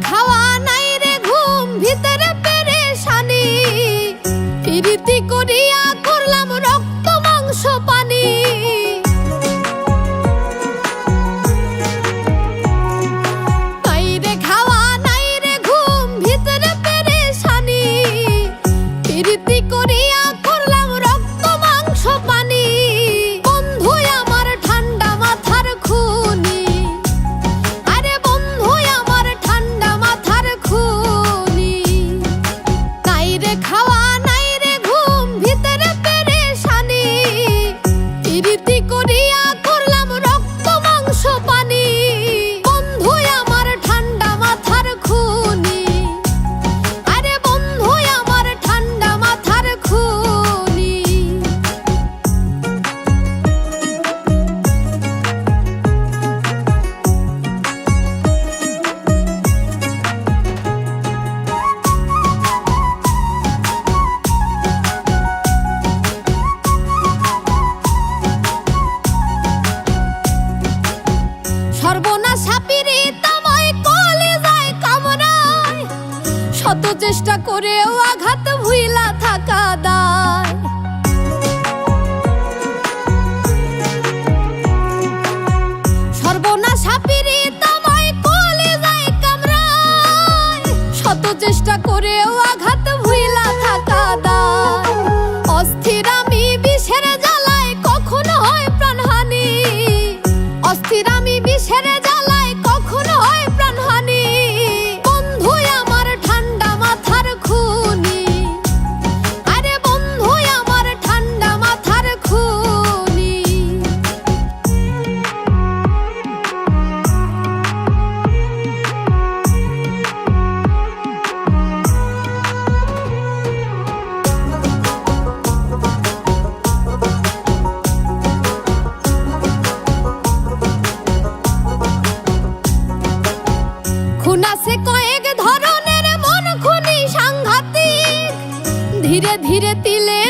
খাওয়া নাই রে ঘুম, ভিতরে পেরেশানি, প্রীতি করিয়া করলাম রক্ত মাংস পানি। নাই রে খাওয়া নাই রে ঘুম, ভিতরে পেরেশানি, প্রীতি করিয়া করলাম রক্ত মাংস পানি। বন্ধু আমার ঠান্ডা মাথার খুনি, খাওয়া নাই রে ঘুম, ভিতরে পেরেশানি, প্রীতি করিয়া করলাম রক্ত মাংস পানি। বন্ধু আমার ঠান্ডা মাথার খুনি, আরে বন্ধু আমার ঠান্ডা মাথার খুনি। সর্বনাশা পীড়িতাময় কলিজায় কামড়ায়, শত চেষ্টা করেও আঘাত ভুইলা থাকা দায়। সর্বনাশা পীড়িতাময় কলিজায় কামড়ায়, শত চেষ্টা করেও আঘাত ভুইলা থাকা দায়। অস্থির আমি বিষের জ্বালায় কখনো হয় প্রাণহানি, অস্থির আমি বিষের জ্বালায় কখনো হয় প্রাণহানি। বন্ধু আমার ঠান্ডা মাথার খুনি, আরে বন্ধু আমার ঠান্ডা মাথার খুনি। খুন আছে কয়েক ধরনের, মন খুনি সাংঘাতিক, ধীরে ধীরে তিলে